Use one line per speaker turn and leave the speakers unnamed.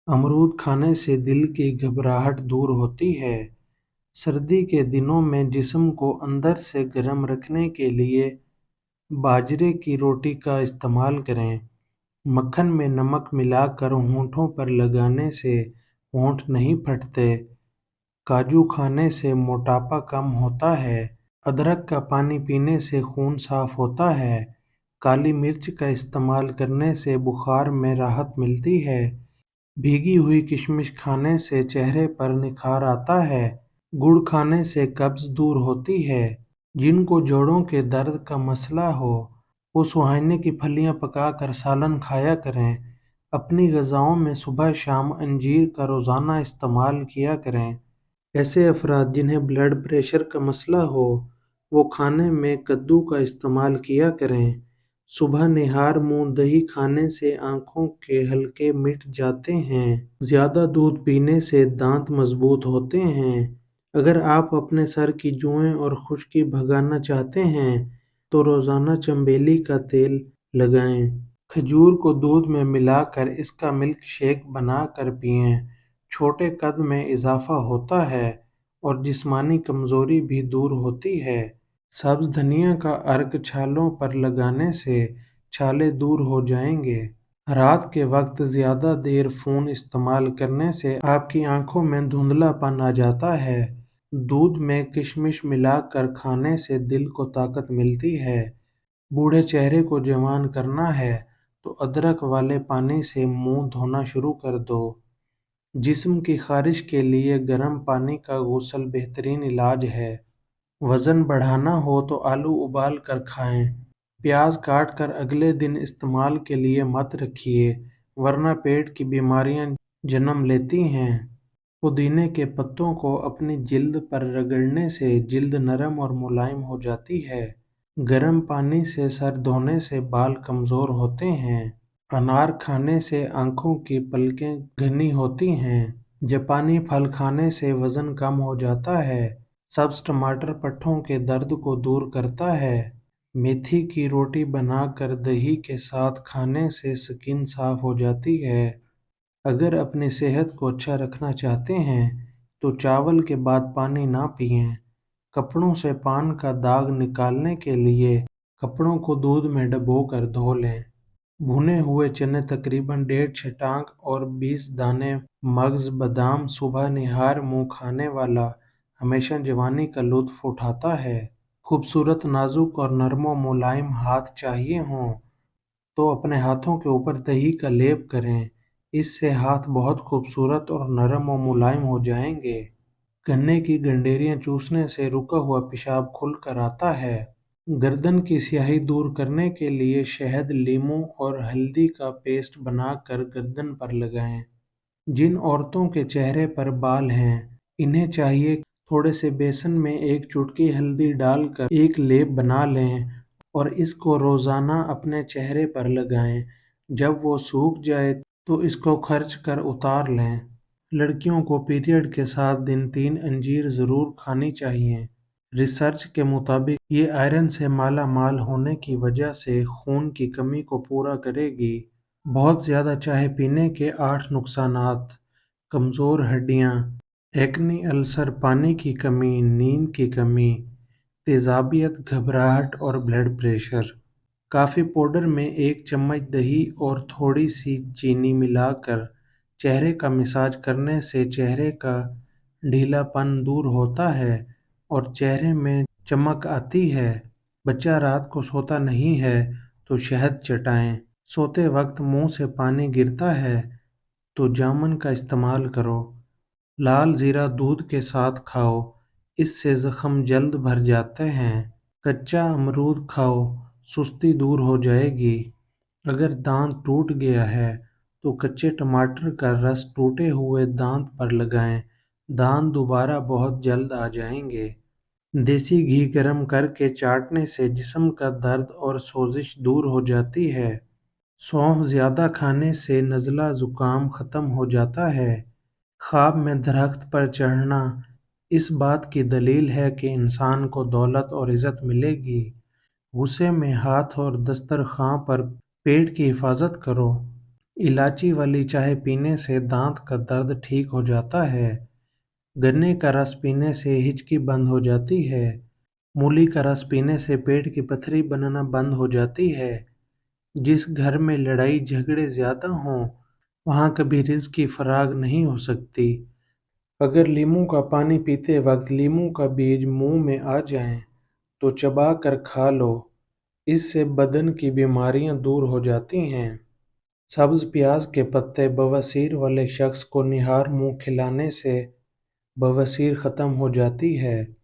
अमरूद खाने से दिल की घबराहट दूर होती है। सर्दी के दिनों में जिस्म को अंदर से गर्म रखने के लिए बाजरे की रोटी का इस्तेमाल करें। मक्खन में नमक मिलाकर होंठों पर लगाने से होंठ नहीं फटते। काजू खाने से मोटापा कम होता है। अदरक का पानी पीने से खून साफ होता है। काली मिर्च का इस्तेमाल करने से बुखार में राहत मिलती है। भीगी हुई किशमिश खाने से चेहरे पर निखार आता है। गुड़ खाने से कब्ज दूर होती है। जिनको जोड़ों के दर्द का मसला हो, वो सुहाने की फलियां पकाकर सालन खाया करें। अपनी ग़िज़ाओं में सुबह शाम अंजीर का रोज़ाना इस्तेमाल किया करें। ऐसे अफराद जिन्हें ब्लड प्रेशर का मसला हो, वो खाने में कद्दू का इस्तेमाल किया करें। सुबह निहार मुंह दही खाने से आंखों के हलके मिट जाते हैं। ज़्यादा दूध पीने से दांत मजबूत होते हैं। अगर आप अपने सर की जुएं और खुश्की भगाना चाहते हैं, तो रोज़ाना चमेली का तेल लगाएं। खजूर को दूध में मिलाकर इसका मिल्क शेक बनाकर पिएं। छोटे कद में इजाफा होता है और जिस्मानी कमजोरी भी दूर होती है। सब्ज धनिया का अर्क छालों पर लगाने से छाले दूर हो जाएंगे। रात के वक्त ज्यादा देर फोन इस्तेमाल करने से आपकी आंखों में धुंधलापन आ जाता है। दूध में किशमिश मिलाकर खाने से दिल को ताकत मिलती है। बूढ़े चेहरे को जवान करना है तो अदरक वाले पानी से मुंह धोना शुरू कर दो। जिस्म की खारिश के लिए गर्म पानी का गुस्ल बेहतरीन इलाज है। वजन बढ़ाना हो तो आलू उबाल कर खाएं। प्याज काट कर अगले दिन इस्तेमाल के लिए मत रखिए, वरना पेट की बीमारियां जन्म लेती हैं। पुदीने के पत्तों को अपनी जिल्द पर रगड़ने से जिल्द नरम और मुलायम हो जाती है। गर्म पानी से सर धोने से बाल कमजोर होते हैं। अनार खाने से आंखों की पलकें घनी होती हैं। जापानी फल खाने से वजन कम हो जाता है। सब्ज टमाटर पट्ठों के दर्द को दूर करता है। मेथी की रोटी बनाकर दही के साथ खाने से स्किन साफ हो जाती है। अगर अपनी सेहत को अच्छा रखना चाहते हैं तो चावल के बाद पानी ना पिएं। कपड़ों से पान का दाग निकालने के लिए कपड़ों को दूध में डुबोकर धो लें। भुने हुए चने तकरीबन 1.5 और 20 दाने मगज बादाम सुबह निहार मुंह खाने वाला हमेशा जवानी का लुत्फ उठाता है। खूबसूरत नाजुक और नरमो मुलायम हाथ चाहिए हों तो अपने हाथों के ऊपर दही का लेप करें। इससे हाथ बहुत खूबसूरत और नरम और मुलायम हो जाएंगे। गन्ने की गंडेरियां चूसने से रुका हुआ पेशाब खुल कर आता है। गर्दन की स्याही दूर करने के लिए शहद, लीमू और हल्दी का पेस्ट बनाकर गर्दन पर लगाएं। जिन औरतों के चेहरे पर बाल हैं, इन्हें चाहिए थोड़े से बेसन में एक चुटकी हल्दी डालकर एक लेप बना लें और इसको रोजाना अपने चेहरे पर लगाएं। जब वो सूख जाए तो इसको खर्च कर उतार लें। लड़कियों को पीरियड के 7 दिन 3 अंजीर जरूर खानी चाहिए। रिसर्च के मुताबिक ये आयरन से माला माल होने की वजह से खून की कमी को पूरा करेगी। बहुत ज़्यादा चाय पीने के 8 नुकसानात: कमज़ोर हड्डियाँ, एक्ने, अल्सर, पानी की कमी, नींद की कमी, तेज़ाबियत, घबराहट और ब्लड प्रेशर। कॉफ़ी पाउडर में 1 चम्मच दही और थोड़ी सी चीनी मिलाकर चेहरे का मसाज करने से चेहरे का ढीलापन दूर होता है और चेहरे में चमक आती है। बच्चा रात को सोता नहीं है तो शहद चटाएं। सोते वक्त मुंह से पानी गिरता है तो जामुन का इस्तेमाल करो। लाल जीरा दूध के साथ खाओ, इससे जख्म जल्द भर जाते हैं। कच्चा अमरूद खाओ, सुस्ती दूर हो जाएगी। अगर दांत टूट गया है तो कच्चे टमाटर का रस टूटे हुए दांत पर लगाएं। दांत दोबारा बहुत जल्द आ जाएंगे। देसी घी गर्म करके चाटने से जिस्म का दर्द और सोजिश दूर हो जाती है। सौंफ ज़्यादा खाने से नज़ला ज़ुकाम ख़त्म हो जाता है। ख्वाब में दरख्त पर चढ़ना इस बात की दलील है कि इंसान को दौलत और इज़्ज़त मिलेगी। गुस्से में हाथ और दस्तरखां पर पेट की हिफाजत करो। इलायची वाली चाय पीने से दांत का दर्द ठीक हो जाता है। गन्ने का रस पीने से हिचकी बंद हो जाती है। मूली का रस पीने से पेट की पथरी बनना बंद हो जाती है। जिस घर में लड़ाई झगड़े ज्यादा हों, वहाँ कभी रिज्क की फराग नहीं हो सकती। अगर नींबू का पानी पीते वक्त नींबू का बीज मुंह में आ जाए तो चबा कर खा लो। इससे बदन की बीमारियां दूर हो जाती हैं। सब्ज प्याज के पत्ते बवासीर वाले शख्स को निहार मुंह खिलाने से बवासीर खत्म हो जाती है।